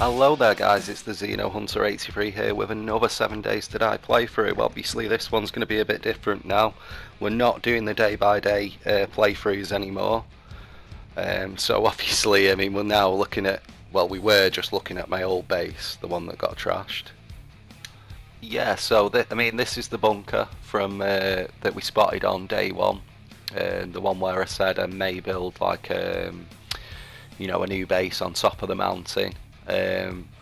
Hello there guys, it's the Xeno Hunter 83 here with another 7 Days to Die playthrough. Obviously this one's going to be a bit different now. We're not doing the day by day playthroughs anymore. So obviously, I mean, we're now looking at, well, we were just looking at my old base, the one that got trashed. Yeah, so I mean, this is the bunker from that we spotted on day one. The one where I said I may build like a new base on top of the mountain.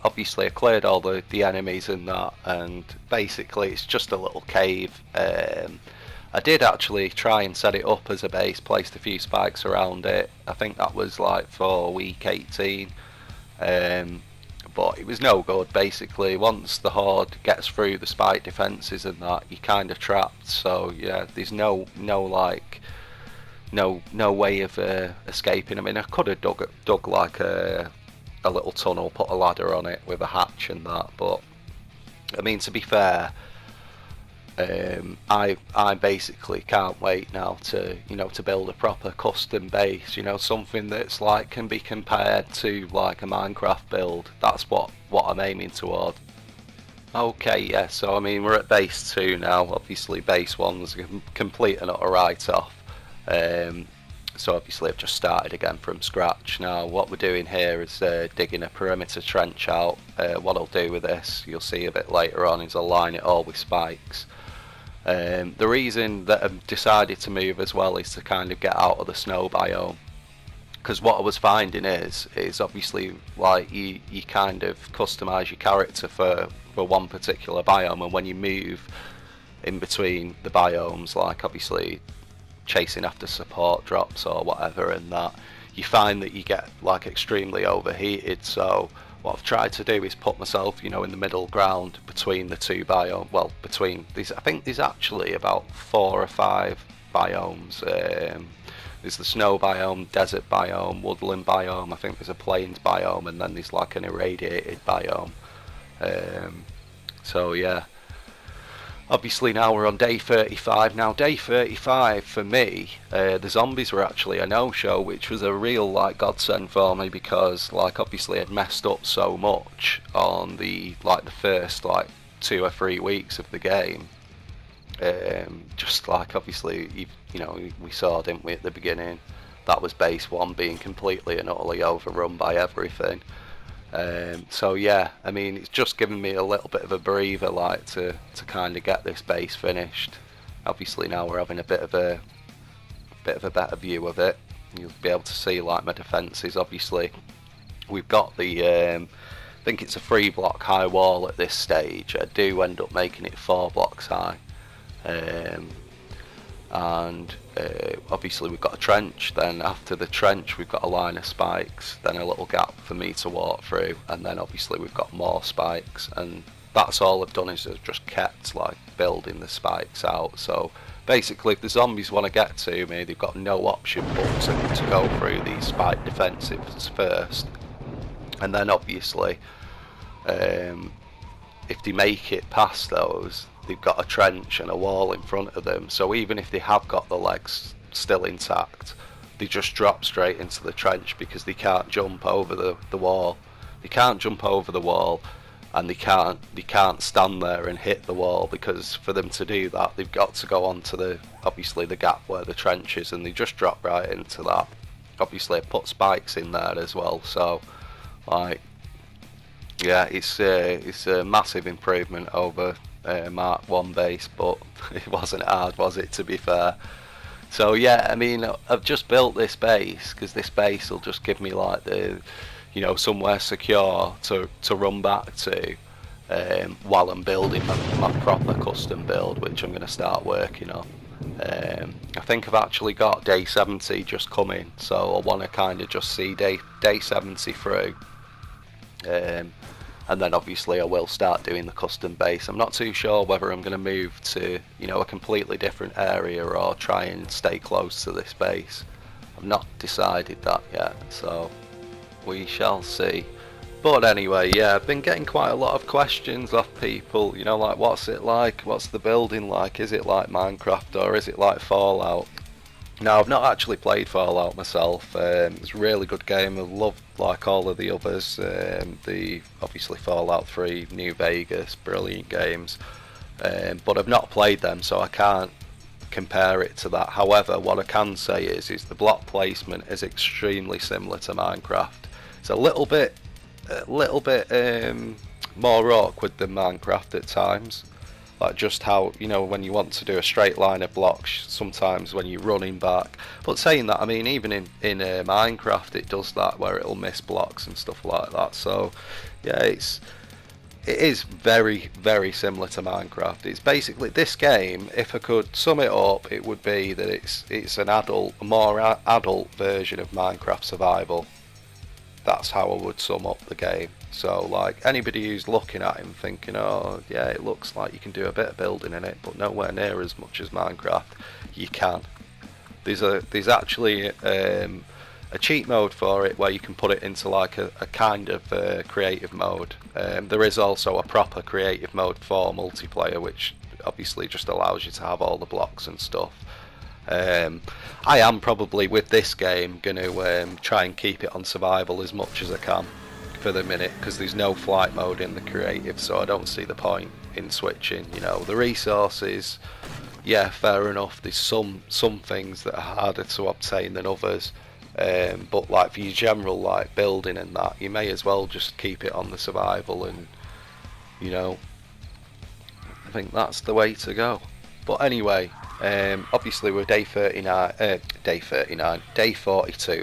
Obviously I cleared all the enemies in that, and basically it's just a little cave. I did actually try and set it up as a base, placed a few spikes around it. I think that was like for week 18, but it was no good. Basically once the horde gets through the spike defences and that, you're kind of trapped. So yeah, there's no way of escaping. I mean, I could have dug like a little tunnel, put a ladder on it with a hatch and that, but I mean, to be fair, I basically can't wait now to to build a proper custom base, something that's like can be compared to like a Minecraft build. That's what I'm aiming toward. Okay, yeah, so I mean, we're at base 2 now. Obviously base 1's a complete and utter write-off. So obviously I've just started again from scratch. Now what we're doing here is digging a perimeter trench out. What I'll do with this, you'll see a bit later on, is I'll line it all with spikes. The reason that I've decided to move as well is to kind of get out of the snow biome, because what I was finding is obviously like you kind of customize your character for one particular biome, and when you move in between the biomes, like obviously chasing after support drops or whatever, and that you find that you get like extremely overheated. So what I've tried to do is put myself in the middle ground between the two biomes. Well, between these, I think there's actually about 4 or 5 biomes. There's the snow biome, desert biome, woodland biome, I think there's a plains biome, and then there's like an irradiated biome. So yeah, obviously now we're on day 35. Now day 35 for me, the zombies were actually a no-show, which was a real like godsend for me, because like obviously I'd messed up so much on the first like 2 or 3 weeks of the game. Just like obviously we saw, didn't we, at the beginning, that was base 1 being completely and utterly overrun by everything. So yeah, I mean, it's just given me a little bit of a breather, like to kind of get this base finished. Obviously now we're having a bit of a better view of it. You'll be able to see like my defences. Obviously we've got the I think it's a 3 block high wall at this stage. I do end up making it 4 blocks high, and obviously we've got a trench. Then after the trench we've got a line of spikes, then a little gap for me to walk through, and then obviously we've got more spikes, and that's all I've done, is I've just kept like building the spikes out. So basically if the zombies want to get to me, they've got no option but to go through these spike defensives first, and then obviously if they make it past those, they've got a trench and a wall in front of them. So even if they have got the legs still intact, they just drop straight into the trench, because they can't jump over the wall. They can't jump over the wall, and they can't stand there and hit the wall, because for them to do that they've got to go onto obviously the gap where the trench is, and they just drop right into that. Obviously I put spikes in there as well, so like yeah, it's a massive improvement over Mark 1 base, but it wasn't hard, was it, to be fair? So yeah, I mean, I've just built this base because this base will just give me like the somewhere secure to run back to while I'm building my proper custom build, which I'm going to start working on. I think I've actually got day 70 just coming, so I want to kind of just see day 70 through. And then obviously I will start doing the custom base. I'm not too sure whether I'm going to move to a completely different area or try and stay close to this base. I've not decided that yet, so we shall see. But anyway, yeah, I've been getting quite a lot of questions off people, like what's it like, what's the building like, is it like Minecraft or is it like Fallout? Now, I've not actually played Fallout myself. It's a really good game. I love like all of the others. The obviously Fallout 3, New Vegas, brilliant games. But I've not played them, so I can't compare it to that. However, what I can say is the block placement is extremely similar to Minecraft. It's a little bit more awkward than Minecraft at times. Like just how, you know, when you want to do a straight line of blocks, sometimes when you're running back. But saying that, I mean, even in Minecraft, it does that where it'll miss blocks and stuff like that. So, yeah, it is very, very similar to Minecraft. It's basically this game. If I could sum it up, it would be that it's an adult, a more adult version of Minecraft Survival. That's how I would sum up the game. So like anybody who's looking at him thinking, oh yeah, it looks like you can do a bit of building in it, but nowhere near as much as Minecraft, you can. There's actually a cheat mode for it where you can put it into like a kind of creative mode. There is also a proper creative mode for multiplayer, which obviously just allows you to have all the blocks and stuff. I am probably with this game going to try and keep it on survival as much as I can for the minute, because there's no flight mode in the creative, so I don't see the point in switching. You know, the resources, yeah, fair enough, there's some things that are harder to obtain than others, but like for your general like building and that, you may as well just keep it on the survival, and you know, I think that's the way to go. But anyway, obviously we're day 42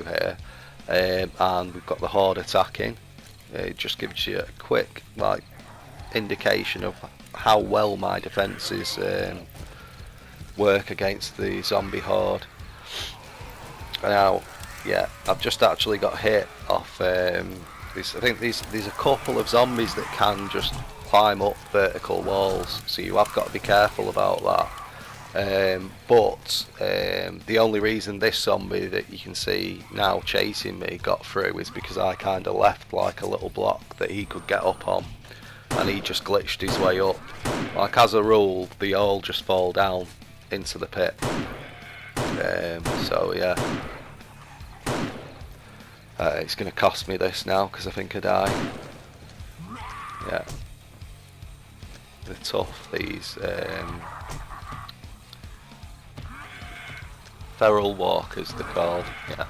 here, and we've got the horde attacking. It just gives you a quick like indication of how well my defences work against the zombie horde. Now, yeah, I've just actually got hit off. I think there's a couple of zombies that can just climb up vertical walls, so you have got to be careful about that. But the only reason this zombie that you can see now chasing me got through is because I kind of left like a little block that he could get up on, and he just glitched his way up. Like as a rule, they all just fall down into the pit. So yeah, it's going to cost me this now because I think I die. Yeah, they're tough, these. Feral walkers they're called, yeah.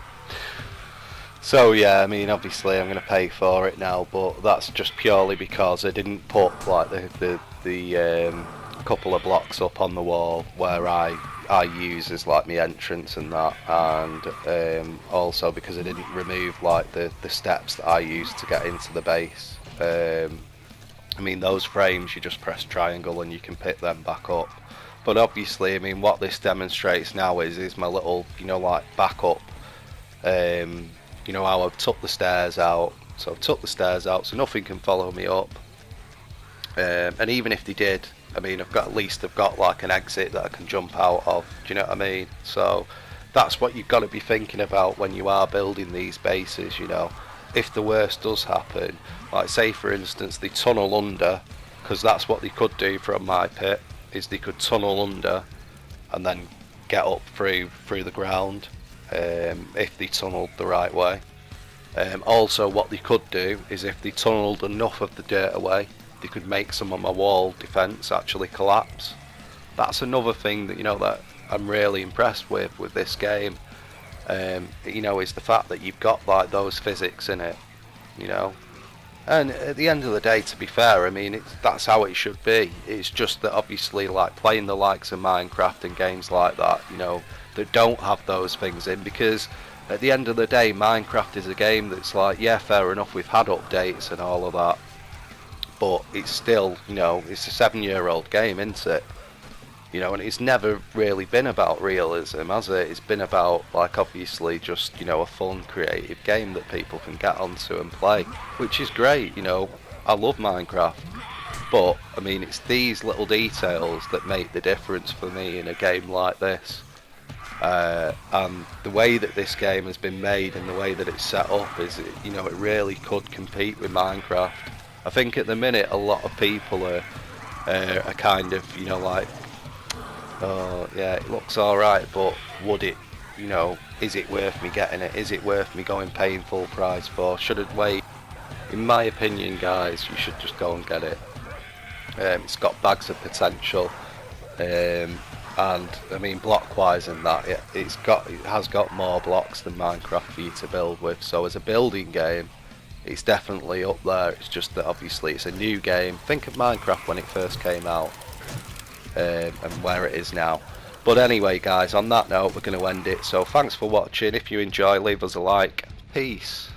So yeah, I mean obviously I'm going to pay for it now, but that's just purely because I didn't put like the couple of blocks up on the wall where I use as like my entrance and that, and also because I didn't remove like the steps that I use to get into the base. I mean those frames you just press triangle and you can pick them back up. But obviously, I mean, what this demonstrates now is my little, you know, like backup. You know how I've took the stairs out. So I've took the stairs out, so nothing can follow me up. And even if they did, I mean, I've got like an exit that I can jump out of. Do you know what I mean? So that's what you've got to be thinking about when you are building these bases. You know, if the worst does happen, like say for instance they tunnel under, because that's what they could do from my pit. Is they could tunnel under and then get up through the ground if they tunneled the right way. Also what they could do is if they tunneled enough of the dirt away, they could make some of my wall defence actually collapse. That's another thing that, you know, that I'm really impressed with this game. You know, is the fact that you've got like those physics in it, you know. And at the end of the day, to be fair, I mean, that's how it should be. It's just that obviously, like playing the likes of Minecraft and games like that, you know, that don't have those things in, because at the end of the day, Minecraft is a game that's like, yeah, fair enough, we've had updates and all of that, but it's still, you know, it's a 7-year-old game, isn't it? You know, and it's never really been about realism, has it? It's been about, like, obviously just, you know, a fun, creative game that people can get onto and play, which is great, you know. I love Minecraft, but, I mean, it's these little details that make the difference for me in a game like this. And the way that this game has been made and the way that it's set up is, you know, it really could compete with Minecraft. I think at the minute a lot of people are kind of, you know, like, oh yeah, it looks alright, but would it you know, is it worth me getting it? Is it worth me going paying full price for? Should it wait? In my opinion, guys, you should just go and get it. It's got bags of potential, and I mean, block wise and that, it has got more blocks than Minecraft for you to build with. So as a building game, it's definitely up there. It's just that obviously it's a new game. Think of Minecraft when it first came out, and where it is now. But anyway, guys, on that note, we're going to end it. So thanks for watching. If you enjoy, leave us a like. Peace.